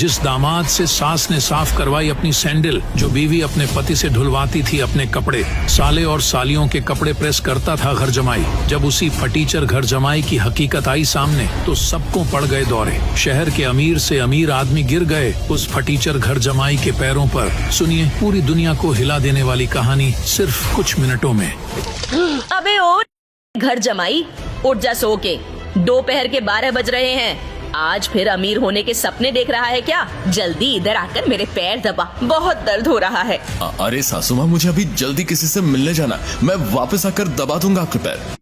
जिस दामाद से सास ने साफ करवाई अपनी सैंडल, जो बीवी अपने पति से धुलवाती थी अपने कपड़े, साले और सालियों के कपड़े प्रेस करता था घर जमाई। जब उसी फटीचर घर जमाई की हकीकत आई सामने तो सबको पड़ गए दौरे। शहर के अमीर से अमीर आदमी गिर गए उस फटीचर घर जमाई के पैरों पर। सुनिए पूरी दुनिया को हिला देने वाली कहानी सिर्फ कुछ मिनटों में। अबे ओ घर जमाई, उठ जा सो के। दोपहर के 12 बज रहे हैं। आज फिर अमीर होने के सपने देख रहा है क्या? जल्दी इधर आकर मेरे पैर दबा, बहुत दर्द हो रहा है। अरे सासू माँ, मुझे अभी जल्दी किसी से मिलने जाना, मैं वापस आकर दबा दूंगा आपके पैर।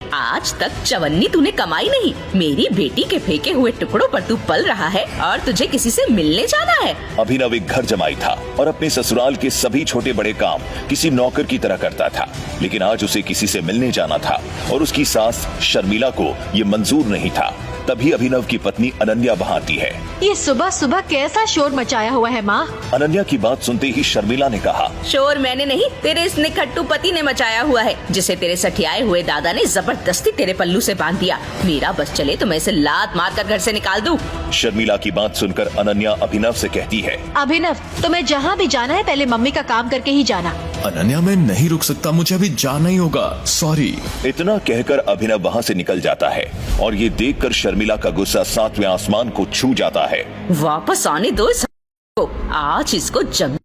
आज तक चवन्नी तूने कमाई नहीं। मेरी बेटी के फेंके हुए टुकड़ों पर तू पल रहा है और तुझे किसी से मिलने जाना है। अभिनव एक घर जमाई था और अपने ससुराल के सभी छोटे बड़े काम किसी नौकर की तरह करता था, लेकिन आज उसे किसी से मिलने जाना था और उसकी सास शर्मिला को ये मंजूर नहीं था। तभी अभिनव की पत्नी अनन्या वहाँ आती है। ये सुबह सुबह कैसा शोर मचाया हुआ है माँ? अनन्या की बात सुनते ही शर्मिला ने कहा, शोर मैंने नहीं, तेरे इस निखट्टू पति ने मचाया हुआ है, जिसे तेरे सठियाए हुए दादा ने जबरदस्ती तेरे पल्लू से बांध दिया। मेरा बस चले तो मैं इसे लात मार कर घर से निकाल दूं। शर्मिला की बात सुनकर अनन्या अभिनव से कहती है, अभिनव, तुम्हें जहाँ भी जाना है पहले मम्मी का काम करके ही जाना। अनन्या, मैं नहीं रुक सकता, मुझे अभी जाना ही होगा, सॉरी। इतना कहकर अभिनव वहाँ से निकल जाता है और ये देखकर शर्मिला का गुस्सा 7वें आसमान को छू जाता है। वापस आने दो इस को। आज इसको जंगल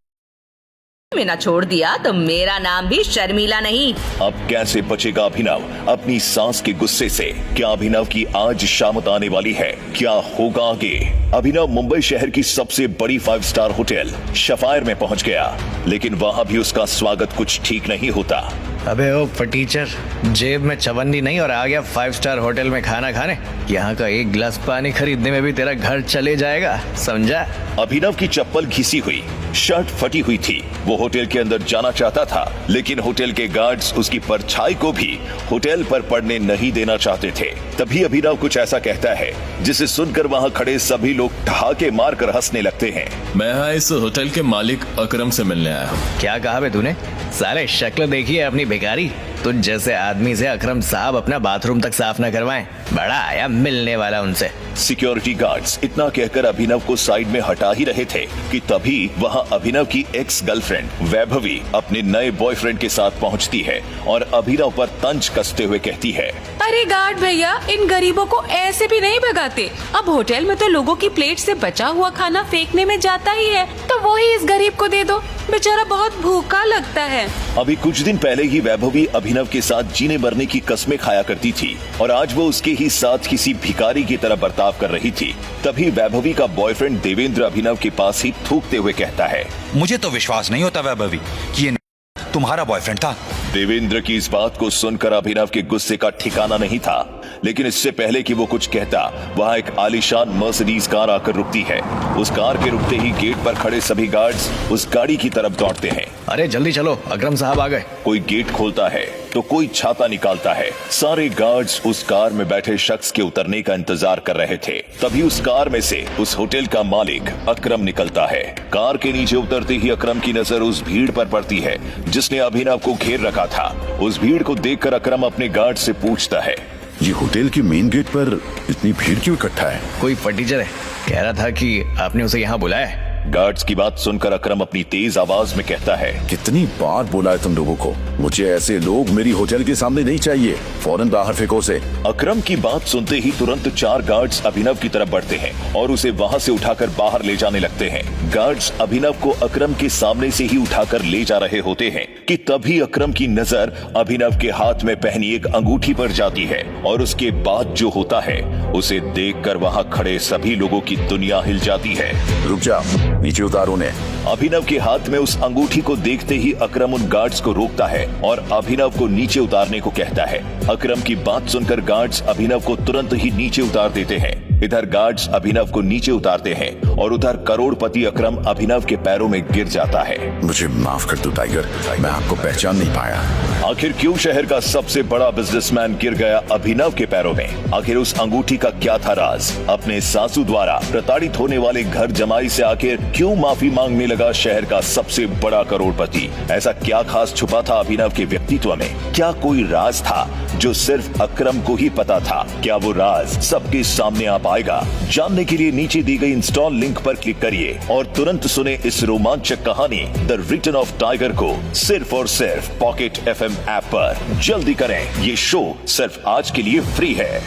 में न छोड़ दिया तो मेरा नाम भी शर्मिला नहीं। अब कैसे बचेगा अभिनव अपनी सास के गुस्से से? क्या अभिनव की आज शामत आने वाली है? क्या होगा आगे? अभिनव मुंबई शहर की सबसे बड़ी 5 स्टार होटल सफायर में पहुंच गया, लेकिन वहां भी उसका स्वागत कुछ ठीक नहीं होता। अबे ओ फटीचर, जेब में चवन्नी नहीं और आ गया 5 स्टार होटल में खाना खाने। यहाँ का एक गिलास पानी खरीदने में भी तेरा घर चले जाएगा, समझा? अभिनव की चप्पल घिसी हुई, शर्ट फटी हुई थी। वो होटल के अंदर जाना चाहता था, लेकिन होटल के गार्ड्स उसकी परछाई को भी होटल पर पड़ने नहीं देना चाहते थे। तभी अभिनव कुछ ऐसा कहता है जिसे सुनकर वहाँ खड़े सभी लोग ठहाके मारकर हंसने लगते हैं। मैं यहाँ इस होटल के मालिक अकरम से मिलने आया हूँ। क्या कहा बे तूने? साले शक्ल देखिए अपनी भिखारी। तुझ जैसे आदमी से अकरम साहब अपना बाथरूम तक साफ न करवाएं। बड़ा आया मिलने वाला उनसे। सिक्योरिटी गार्ड्स इतना कहकर अभिनव को साइड में हटा ही रहे थे कि तभी वहां अभिनव की एक्स गर्लफ्रेंड वैभवी अपने नए बॉयफ्रेंड के साथ पहुंचती है और अभिनव पर तंज कसते हुए कहती है, अरे गार्ड भैया, इन गरीबों को ऐसे भी नहीं भगाते। अब होटल में तो लोगों की प्लेट से बचा हुआ खाना फेंकने में जाता ही है, तो वो ही इस गरीब को दे दो, बेचारा बहुत भूखा लगता है। अभी कुछ दिन पहले ही वैभवी अभिनव के साथ जीने मरने की कस्में खाया करती थी और आज वो उसके ही साथ किसी भिखारी की तरह बर्ताव कर रही थी। तभी वैभवी का बॉयफ्रेंड देवेंद्र अभिनव के पास ही थूकते हुए कहता है, मुझे तो विश्वास नहीं होता वैभवी कि ये तुम्हारा बॉयफ्रेंड था। देवेंद्र की इस बात को सुनकर अभिनव के गुस्से का ठिकाना नहीं था, लेकिन इससे पहले कि वो कुछ कहता, वहाँ एक आलीशान मर्सिडीज कार आकर रुकती है। उस कार के रुकते ही गेट पर खड़े सभी गार्ड्स उस गाड़ी की तरफ दौड़ते हैं। अरे जल्दी चलो, अकरम साहब आ गए। कोई गेट खोलता है तो कोई छाता निकालता है। सारे गार्ड्स उस कार में बैठे शख्स के उतरने का इंतजार कर रहे थे। तभी उस कार में से उस होटल का मालिक अकरम निकलता है। कार के नीचे उतरते ही अकरम की नजर उस भीड़ पर पड़ती है जिसने अभिनव को घेर रखा था। उस भीड़ को देखकर अकरम अपने गार्ड से पूछता है, ये होटल के मेन गेट पर इतनी भीड़ क्यों इकट्ठा है? कोई फटीचर है, कह रहा था कि आपने उसे यहाँ बुलाया है। गार्ड्स की बात सुनकर अकरम अपनी तेज आवाज में कहता है, कितनी बार बोला है तुम लोगों को, मुझे ऐसे लोग मेरी होटल के सामने नहीं चाहिए, फौरन बाहर फेंको उसे। अकरम की बात सुनते ही तुरंत 4 गार्ड्स अभिनव की तरफ बढ़ते हैं और उसे वहां से उठाकर बाहर ले जाने लगते हैं। गार्ड्स अभिनव को अकरम के सामने से ही उठाकर ले जा रहे होते हैं कि तभी अकरम की नजर अभिनव के हाथ में पहनी एक अंगूठी पर जाती है और उसके बाद जो होता है उसे देखकर वहां खड़े सभी लोगों की दुनिया हिल जाती है। रुक जाओ, नीचे उतारो उन्हें। अभिनव के हाथ में उस अंगूठी को देखते ही अकरम उन गार्ड्स को रोकता है और अभिनव को नीचे उतारने को कहता है। अकरम की बात सुनकर गार्ड्स अभिनव को तुरंत ही नीचे उतार देते हैं। इधर गार्ड्स अभिनव को नीचे उतारते हैं और उधर करोड़पति अकरम अभिनव के पैरों में गिर जाता है। मुझे माफ कर दो टाइगर, मैं आपको पहचान नहीं पाया। आखिर क्यों शहर का सबसे बड़ा बिजनेसमैन गिर गया अभिनव के पैरों में? आखिर उस अंगूठी का क्या था राज? अपने सासू द्वारा प्रताड़ित होने वाले घर जमाई से आखिर क्यों माफी मांगने लगा शहर का सबसे बड़ा करोड़पति? ऐसा क्या खास छुपा था अभिनव के व्यक्तित्व में? क्या कोई राज था जो सिर्फ अकरम को ही पता था? क्या वो राज सबके सामने आ पाएगा? जानने के लिए नीचे दी गई इंस्टॉल लिंक पर क्लिक करिए और तुरंत सुने इस रोमांचक कहानी द रिटर्न ऑफ टाइगर को सिर्फ और सिर्फ पॉकेट FM ऐप पर। जल्दी करें, ये शो सिर्फ आज के लिए फ्री है।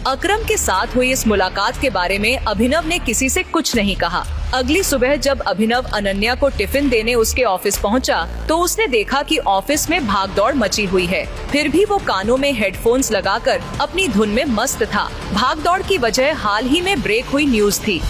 अकरम के साथ हुई इस मुलाकात के बारे में अभिनव ने किसी से कुछ नहीं कहा। अगली सुबह जब अभिनव अनन्या को टिफिन देने उसके ऑफिस पहुंचा, तो उसने देखा कि ऑफिस में भागदौड़ मची हुई है। फिर भी वो कानों में हेडफोन्स लगाकर अपनी धुन में मस्त था। भागदौड़ की वजह हाल ही में ब्रेक हुई न्यूज थी।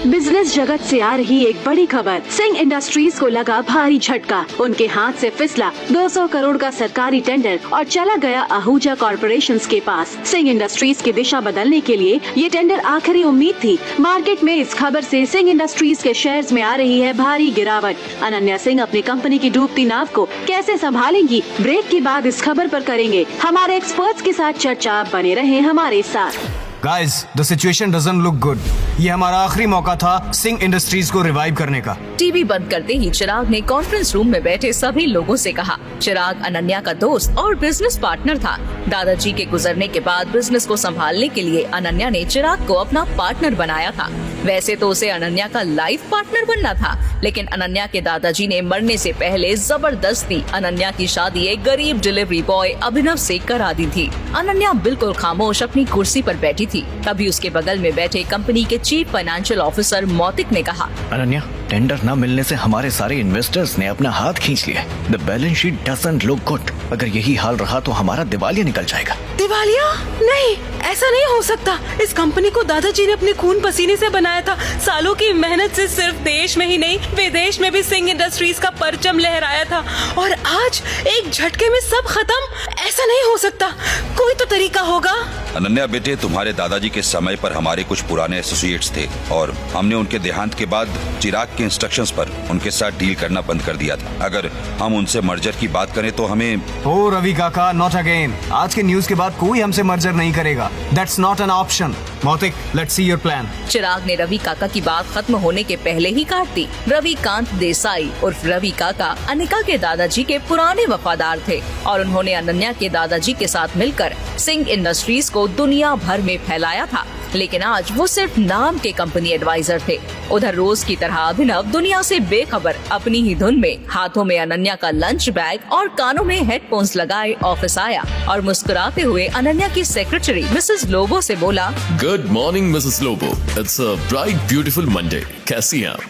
बिजनेस जगत से आ रही एक बड़ी खबर। सिंह इंडस्ट्रीज को लगा भारी झटका। उनके हाथ से फिसला 200 करोड़ का सरकारी टेंडर और चला गया आहूजा कॉर्पोरेशंस के पास। सिंह इंडस्ट्रीज की दिशा बदलने के लिए ये टेंडर आखिरी उम्मीद थी। मार्केट में इस खबर से सिंह इंडस्ट्रीज के शेयर्स में आ रही है भारी गिरावट। अनन्या सिंह अपनी कंपनी की डूबती नाव को कैसे संभालेंगी, ब्रेक के बाद इस खबर पर करेंगे हमारे एक्सपर्ट्स के साथ चर्चा। बने रहे हमारे साथ। Guys, the situation doesn't look good. ये हमारा आखिरी मौका था सिंह इंडस्ट्रीज को रिवाइव करने का। टीवी बंद करते ही चिराग ने कॉन्फ्रेंस रूम में बैठे सभी लोगों से कहा। चिराग अनन्या का दोस्त और बिजनेस पार्टनर था। दादाजी के गुजरने के बाद बिजनेस को संभालने के लिए अनन्या ने चिराग को अपना पार्टनर बनाया था। वैसे तो उसे अनन्या का लाइफ पार्टनर बनना था, लेकिन अनन्या के दादाजी ने मरने से पहले जबरदस्ती अनन्या की शादी एक गरीब डिलीवरी बॉय अभिनव से करा दी थी। अनन्या बिल्कुल खामोश अपनी कुर्सी पर बैठी थी। तभी उसके बगल में बैठे कंपनी के चीफ फाइनेंशियल ऑफिसर मौतिक ने कहा, अनन्या, टेंडर न मिलने से हमारे सारे इन्वेस्टर्स ने अपना हाथ खींच लिया। The balance sheet doesn't look good. अगर यही हाल रहा तो हमारा दिवालिया निकल जाएगा। दिवालिया? नहीं, ऐसा नहीं हो सकता। इस कंपनी को दादाजी ने अपने खून पसीने से बनाया था। सालों की मेहनत से सिर्फ देश में ही नहीं, विदेश में भी सिंह इंडस्ट्रीज का परचम लहराया था, और आज एक झटके में सब खत्म। ऐसा नहीं हो सकता, कोई तो तरीका होगा। अनन्या बेटे, तुम्हारे दादाजी के समय पर हमारे कुछ पुराने एसोसिएट्स थे और हमने उनके देहांत के बाद चिराग के इंस्ट्रक्शंस पर उनके साथ डील करना बंद कर दिया था। अगर हम उनसे मर्जर की बात करें तो हमें ओ रवि काका, नॉट अगेन। आज के न्यूज के बाद कोई हमसे मर्जर नहीं करेगा। That's not an option. Mautik, let's see your plan. Chirag ने रवि काका की बात खत्म होने के पहले ही काट दी। रविकांत देसाई उर्फ रवि काका अनिका के दादाजी के पुराने वफादार थे और उन्होंने अनन्या के दादाजी के साथ मिलकर सिंह इंडस्ट्रीज को दुनिया भर में फैलाया था। लेकिन आज वो सिर्फ नाम के कंपनी एडवाइजर थे। उधर रोज की तरह अभिनव दुनिया से बेखबर अपनी ही धुन में, हाथों में अनन्या का लंच बैग और कानों में हेडफोन्स लगाए ऑफिस आया और मुस्कुराते हुए अनन्या की सेक्रेटरी मिसेस लोबो से बोला, good morning Mrs Lobo, it's a bright beautiful Monday. कैसी हैं आप?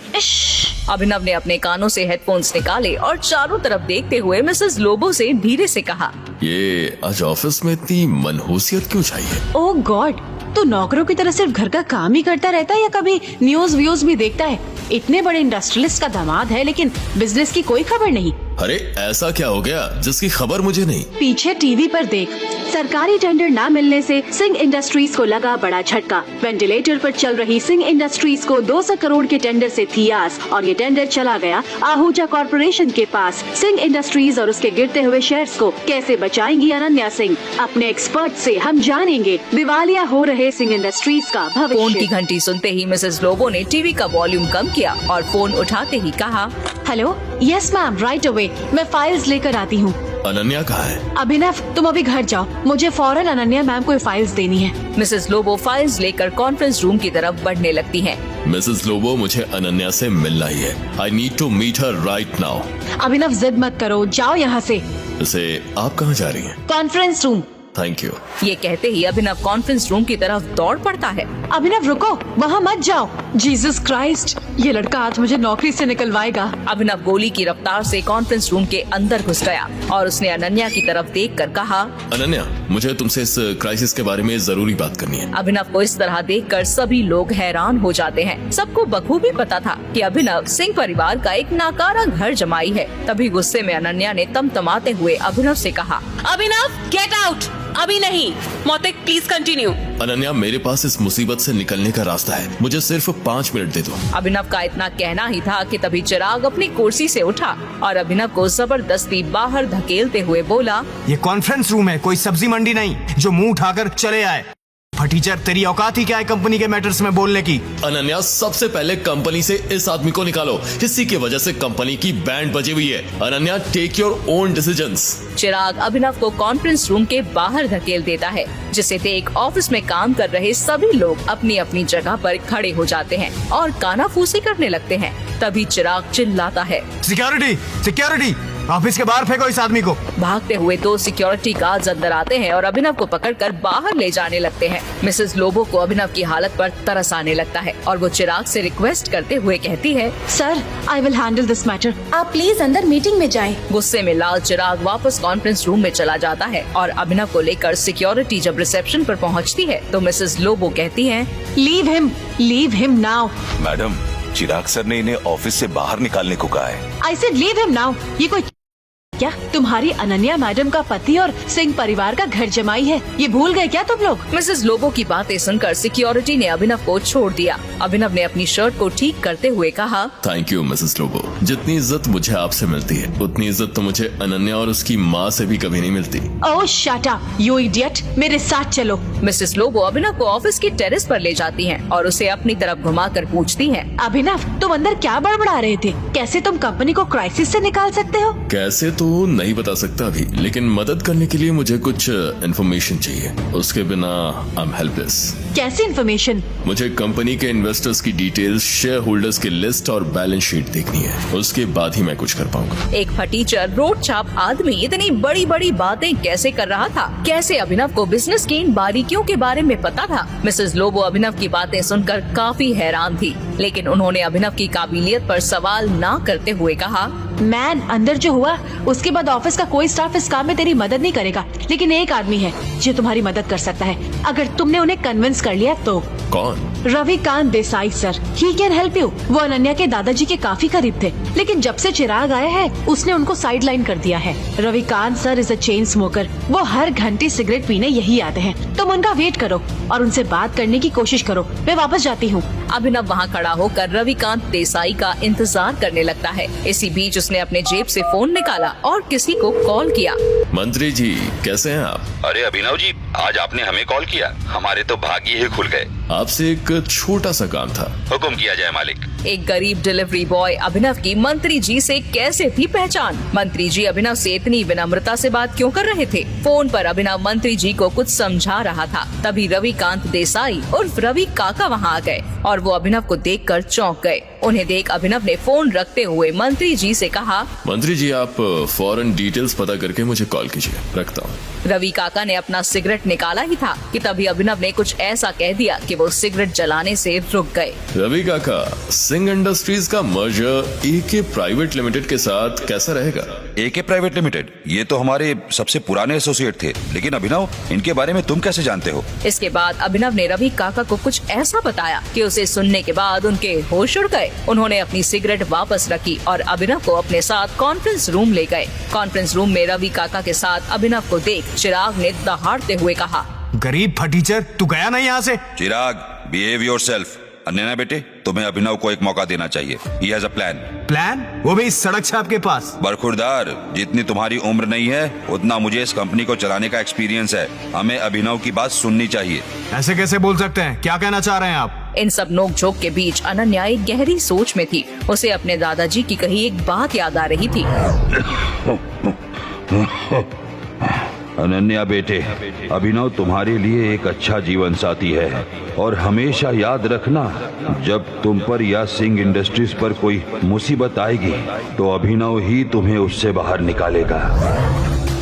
अभिनव ने अपने कानों से हेडफोन्स निकाले और चारों तरफ देखते हुए मिसेस लोबो से धीरे से कहा, ये आज ऑफिस में इतनी मनहूसियत क्यों चाहिए? ओह गॉड, तो नौकरों की तरह सिर्फ घर का काम ही करता रहता है या कभी न्यूज व्यूज भी देखता है? इतने बड़े इंडस्ट्रियलिस्ट का दामाद है, लेकिन बिजनेस की कोई खबर नहीं। अरे ऐसा क्या हो गया जिसकी खबर मुझे नहीं? पीछे टीवी पर देख। सरकारी टेंडर न मिलने से सिंह इंडस्ट्रीज को लगा बड़ा झटका। वेंटिलेटर पर चल रही सिंह इंडस्ट्रीज को 200 करोड़ के टेंडर से थी आस, और ये टेंडर चला गया आहूजा कॉर्पोरेशन के पास। सिंह इंडस्ट्रीज और उसके गिरते हुए शेयर्स को कैसे बचाएंगी अनन्या सिंह? अपने एक्सपर्ट से हम जानेंगे दिवालिया हो रहे सिंह इंडस्ट्रीज का फोन की भविष्य। घंटी सुनते ही मिसेस लोबो ने टीवी का वॉल्यूम कम किया और फोन उठाते ही कहा, hello, yes ma'am, right away. मैं फाइल्स लेकर आती हूँ। अनन्या कहाँ है? अभिनव, तुम अभी घर जाओ, मुझे फौरन अनन्या मैम को फाइल्स देनी है। मिसेस लोबो फाइल्स लेकर कॉन्फ्रेंस रूम की तरफ बढ़ने लगती हैं। मिसेस लोबो, मुझे अनन्या से मिलना ही है। I need to meet her right now. Abhinav, जिद मत करो, जाओ यहाँ से। इसे आप कहाँ जा रही हैं? Conference room. Thank you. ये कहते ही अभिनव कॉन्फ्रेंस रूम की तरफ दौड़ पड़ता है। अभिनव रुको, वहाँ मत जाओ। जीसस क्राइस्ट, ये लड़का आज मुझे नौकरी से निकलवाएगा। अभिनव गोली की रफ्तार से कॉन्फ्रेंस रूम के अंदर घुस गया और उसने अनन्या की तरफ देखकर कहा, अनन्या, मुझे तुमसे इस क्राइसिस के बारे में जरूरी बात करनी है। अभिनव को इस तरह देखकर सभी लोग हैरान हो जाते हैं। सबको बखूबी पता था कि अभिनव सिंह परिवार का एक नाकारा घर जमाई है। तभी गुस्से में अनन्या ने तमतमाते हुए अभिनव से कहा, अभिनव, गेट आउट। अभी नहीं। मौतिक, प्लीज कंटिन्यू। अनन्या, मेरे पास इस मुसीबत से निकलने का रास्ता है, मुझे सिर्फ 5 मिनट दे दो। अभिनव का इतना कहना ही था कि तभी चिराग अपनी कुर्सी से उठा और अभिनव को जबरदस्ती बाहर धकेलते हुए बोला, ये कॉन्फ्रेंस रूम है, कोई सब्जी मंडी नहीं जो मुंह उठाकर चले आए। टीचर, तेरी औकात ही क्या है कंपनी के मैटर्स में बोलने की? अनन्या, सबसे पहले कंपनी से इस आदमी को निकालो। इसी की वजह से कंपनी की बैंड बजी हुई है। Ananya, take your own decisions. Chirag Abhinav को कॉन्फ्रेंस रूम के बाहर धकेल देता है, जिसे देख ऑफिस में काम कर रहे सभी लोग अपनी अपनी जगह पर खड़े हो जाते हैं और कानाफूसी करने लगते हैं। तभी चिराग चिल्लाता है, सिक्योरिटी, सिक्योरिटी, ऑफिस के बाहर फेंको इस आदमी को। भागते हुए 2 सिक्योरिटी गार्ड्स अंदर आते हैं और अभिनव को पकड़कर बाहर ले जाने लगते हैं। मिसेस लोबो को अभिनव की हालत पर तरस आने लगता है और वो चिराग से रिक्वेस्ट करते हुए कहती है, sir, I will handle this matter. आप प्लीज अंदर मीटिंग में जाएं। गुस्से में लाल चिराग वापस कॉन्फ्रेंस रूम में चला जाता है और अभिनव को लेकर सिक्योरिटी जब रिसेप्शन पर पहुंचती है तो मिसेस लोबो कहती है, लीव हिम नाउ। मैडम, चिराग सर ने इन्हें ऑफिस से बाहर निकालने को कहा है। I said leave him now. ये कोई क्या तुम्हारी अनन्या मैडम का पति और सिंह परिवार का घर जमाई है? ये भूल गए क्या तुम लोग? मिसेस लोबो की बातें सुनकर सिक्योरिटी ने अभिनव को छोड़ दिया। अभिनव ने अपनी शर्ट को ठीक करते हुए कहा, थैंक यू मिसेस लोबो। जितनी इज्जत मुझे आपसे मिलती है, उतनी इज्जत तो मुझे अनन्या और उसकी माँ से भी कभी नहीं मिलती। ओह शट अप यू इडियट, मेरे साथ चलो। मिसेस लोबो अभिनव को ऑफिस की टेरेस पर ले जाती हैं और उसे अपनी तरफ घुमाकर पूछती हैं, अभिनव, तुम अंदर क्या बड़बड़ा रहे थे? कैसे तुम कंपनी को क्राइसिस से निकाल सकते हो? कैसे तो नहीं बता सकता अभी, लेकिन मदद करने के लिए मुझे कुछ इन्फॉर्मेशन चाहिए। उसके बिना आई एम हेल्पलेस। कैसी इन्फॉर्मेशन? मुझे कंपनी के इन्वेस्टर्स की डिटेल्स, शेयर होल्डर्स की लिस्ट और बैलेंस शीट देखनी है। उसके बाद ही मैं कुछ कर पाऊंगा। एक फटीचर रोड छाप आदमी इतनी बड़ी बड़ी बातें कैसे कर रहा था? कैसे अभिनव को बिजनेस की इन बारीकियों के बारे में पता था? मिसेस लोबो अभिनव की बातें सुनकर काफी हैरान थी, लेकिन उन्होंने अभिनव की काबिलियत पर सवाल न करते हुए कहा, मैन, अंदर जो हुआ उसके बाद ऑफिस का कोई स्टाफ इस काम में तेरी मदद नहीं करेगा, लेकिन एक आदमी है जो तुम्हारी मदद कर सकता है, अगर तुमने उन्हें कन्विंस कर लिया तो। कौन? Ravikant Desai sir, he can help you. वो अनन्या के दादाजी के काफी करीब थे, लेकिन जब से चिराग आया है उसने उनको साइडलाइन कर दिया है। Ravikant sir is a chain smoker. वो हर घंटे सिगरेट पीने यही आते हैं। तुम उनका वेट करो और उनसे बात करने की कोशिश करो। मैं वापस जाती हूँ। अभिनव वहाँ खड़ा होकर रविकांत देसाई का इंतजार करने लगता है। इसी बीच उसने अपने जेब से फोन निकाला और किसी को कॉल किया। मंत्री जी, कैसे हैं आप? अरे अभिनव जी, आज आपने हमें कॉल किया, हमारे तो भाग्य ही खुल गए। आपसे एक छोटा सा काम था। हुक्म किया जाए मालिक। एक गरीब डिलीवरी बॉय अभिनव की मंत्री जी से कैसे थी पहचान? मंत्री जी अभिनव से इतनी विनम्रता से बात क्यों कर रहे थे? फोन पर अभिनव मंत्री जी को कुछ समझा रहा था। तभी रविकांत देसाई उर्फ रवि काका वहाँ आ गए और वो अभिनव को देखकर चौंक गए। उन्हें देख अभिनव ने फोन रखते हुए मंत्री जी से कहा, मंत्री जी, आप फौरन डिटेल्स पता करके मुझे कॉल कीजिए, रखता हूँ। रवि काका ने अपना सिगरेट निकाला ही था कि तभी अभिनव ने कुछ ऐसा कह दिया कि वो सिगरेट जलाने से रुक गए। रवि काका, सिंह इंडस्ट्रीज का मर्जर एके प्राइवेट लिमिटेड के साथ कैसा रहेगा? एके प्राइवेट लिमिटेड, ये तो हमारे सबसे पुराने एसोसिएट थे, लेकिन अभिनव, इनके बारे में तुम कैसे जानते हो? इसके बाद अभिनव ने रवि काका को कुछ ऐसा बताया कि उसे सुनने के बाद उनके होश उड़ गए। उन्होंने अपनी सिगरेट वापस रखी और अभिनव को अपने साथ कॉन्फ्रेंस रूम ले गए। कॉन्फ्रेंस रूम में रवि काका के साथ अभिनव को देख चिराग ने दहाड़ते हुए कहा, गरीब फटीचर, तू गया ना यहाँ से? चिराग, बिहेव योरसेल्फ। अन्य बेटे, तुम्हें अभिनव को एक मौका देना चाहिए। He has a plan। Plan? वो भी इस सड़क छाप के पास? बरखुरदार, जितनी तुम्हारी उम्र नहीं है उतना मुझे इस कंपनी को चलाने का एक्सपीरियंस है। हमें अभिनव की बात सुननी चाहिए। ऐसे कैसे बोल सकते हैं? क्या कहना चाह रहे हैं आप? इन सब नोक-झोंक के बीच अनन्या एक गहरी सोच में थी। उसे अपने दादाजी की कही एक बात याद आ रही थी। अनन्या बेटे, अभिनव तुम्हारे लिए एक अच्छा जीवन साथी है और हमेशा याद रखना, जब तुम पर या सिंह इंडस्ट्रीज पर कोई मुसीबत आएगी तो अभिनव ही तुम्हें उससे बाहर निकालेगा।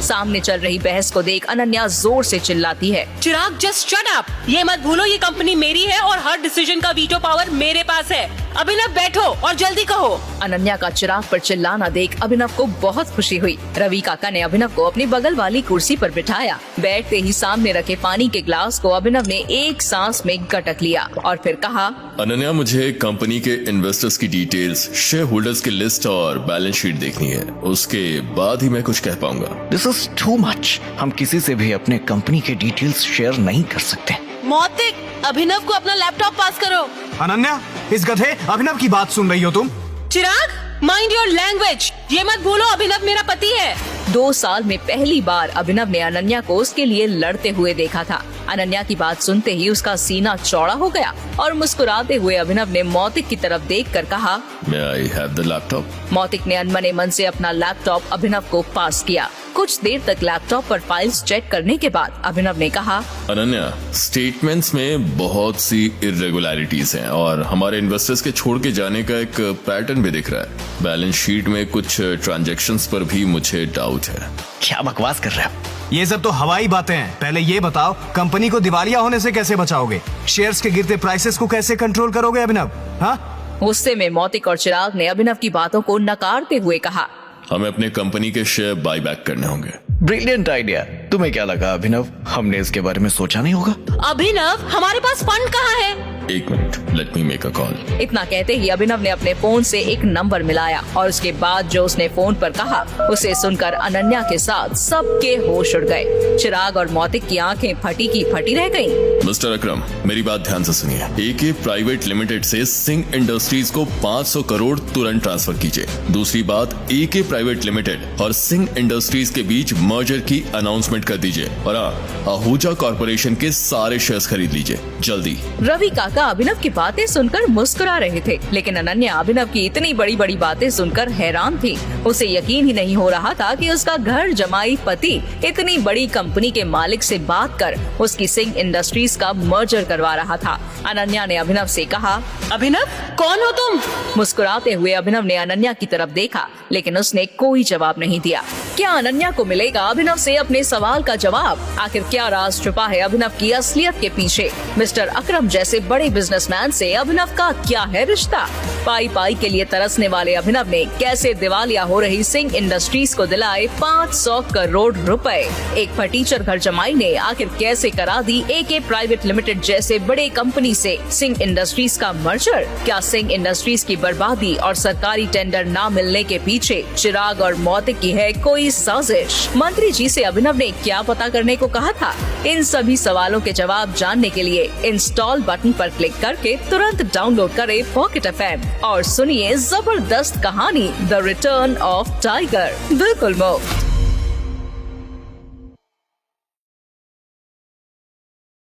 सामने चल रही बहस को देख अनन्या जोर से चिल्लाती है, चिराग, जस्ट शट अप। ये मत भूलो ये कंपनी मेरी है और हर डिसीजन का वीटो पावर मेरे पास है। अभिनव बैठो और जल्दी कहो। अनन्या का चिराग पर चिल्लाना देख अभिनव को बहुत खुशी हुई। रवि काका ने अभिनव को अपनी बगल वाली कुर्सी पर बिठाया। बैठते ही सामने रखे पानी के ग्लास को अभिनव ने एक सांस में गटक लिया और फिर कहा, अनन्या, मुझे कंपनी के इन्वेस्टर्स की डिटेल्स, शेयर होल्डर्स की लिस्ट और बैलेंस शीट देखनी है। उसके बाद ही मैं कुछ कह पाऊंगा। This is too much. हम किसी से भी अपने कंपनी के डिटेल्स शेयर नहीं कर सकते। मौतिक, अभिनव को अपना लैपटॉप पास करो। अनन्या, इस गधे अभिनव की बात सुन रही हो तुम? चिराग, माइंड योर लैंग्वेज। ये मत भूलो अभिनव मेरा पति है। 2 साल में पहली बार अभिनव ने अनन्या को उसके लिए लड़ते हुए देखा था। अनन्या की बात सुनते ही उसका सीना चौड़ा हो गया और मुस्कुराते हुए अभिनव ने मौतिक की तरफ देखकर कहा, May I have the laptop? मौतिक ने अनमने मन से अपना लैपटॉप अभिनव को पास किया। कुछ देर तक लैपटॉप पर फाइल्स चेक करने के बाद अभिनव ने कहा, अनन्या, स्टेटमेंट्स में बहुत सी इरेगुलरिटीज हैं और हमारे इन्वेस्टर्स के छोड़ के जाने का एक पैटर्न भी दिख रहा है। बैलेंस शीट में कुछ ट्रांजैक्शंस पर भी मुझे डाउट है। क्या बकवास कर रहे हो? ये सब तो हवाई बातें हैं। पहले ये बताओ, कंपनी को दिवालिया होने से कैसे बचाओगे? शेयर्स के गिरते प्राइसेस को कैसे कंट्रोल करोगे अभिनव? हाँ, गुस्से में मौतिक और चिराग ने अभिनव की बातों को नकारते हुए कहा, हमें अपने कंपनी के शेयर बाय बैक करने होंगे। Brilliant idea. तुम्हें क्या लगा अभिनव, हमने इसके बारे में सोचा नहीं होगा? अभिनव, हमारे पास फंड कहाँ है? एक minute, let me make a call. इतना कहते ही अभिनव ने अपने फोन से एक नंबर मिलाया और उसके बाद जो उसने फोन पर कहा उसे सुनकर अनन्या के साथ सबके होश उड़ गए। चिराग और मौतिक की आंखें फटी की फटी रह गईं। मिस्टर अकरम, मेरी बात ध्यान से सुनिए। एके प्राइवेट लिमिटेड से सिंह इंडस्ट्रीज को 500 करोड़ तुरंत ट्रांसफर कीजिए। दूसरी बात, एके प्राइवेट लिमिटेड और सिंह इंडस्ट्रीज के बीच मर्जर की अनाउंसमेंट कर दीजिए और आहूजा कॉर्पोरेशन के सारे शेयर्स खरीद लीजिए जल्दी। रवि काका अभिनव की बातें सुनकर मुस्कुरा रहे थे, लेकिन अनन्या अभिनव की इतनी बड़ी बड़ी बातें सुनकर हैरान थी। उसे यकीन ही नहीं हो रहा था कि उसका घर जमाई पति इतनी बड़ी कंपनी के मालिक से बात कर उसकी सिंह इंडस्ट्रीज का मर्जर करवा रहा था। अनन्या ने अभिनव से कहा, अभिनव, कौन हो तुम? मुस्कुराते हुए अभिनव ने अनन्या की तरफ देखा, लेकिन उसने कोई जवाब नहीं दिया। क्या अनन्या को मिलेगा अभिनव से अपने सवाल का जवाब? आखिर क्या राज छुपा है अभिनव की असलियत के पीछे? मिस्टर अकरम जैसे बड़े बिजनेसमैन से अभिनव का क्या है रिश्ता? पाई पाई के लिए तरसने वाले अभिनव ने कैसे दिवालिया हो रही सिंह इंडस्ट्रीज को दिलाए 500 करोड़ रुपए? एक फटीचर घर जमाई ने आखिर कैसे करा दी एके प्राइवेट लिमिटेड जैसे बड़े कंपनी से सिंह इंडस्ट्रीज का मर्जर? क्या सिंह इंडस्ट्रीज की बर्बादी और सरकारी टेंडर न मिलने के पीछे चिराग और मौतिक की है कोई साजिश? मंत्री जी से अभिनव ने क्या पता करने को कहा था? इन सभी सवालों के जवाब जानने के लिए इंस्टॉल बटन पर क्लिक करके तुरंत डाउनलोड करें पॉकेट FM और सुनिए जबरदस्त कहानी द रिटर्न ऑफ टाइगर, बिल्कुल मुफ्त।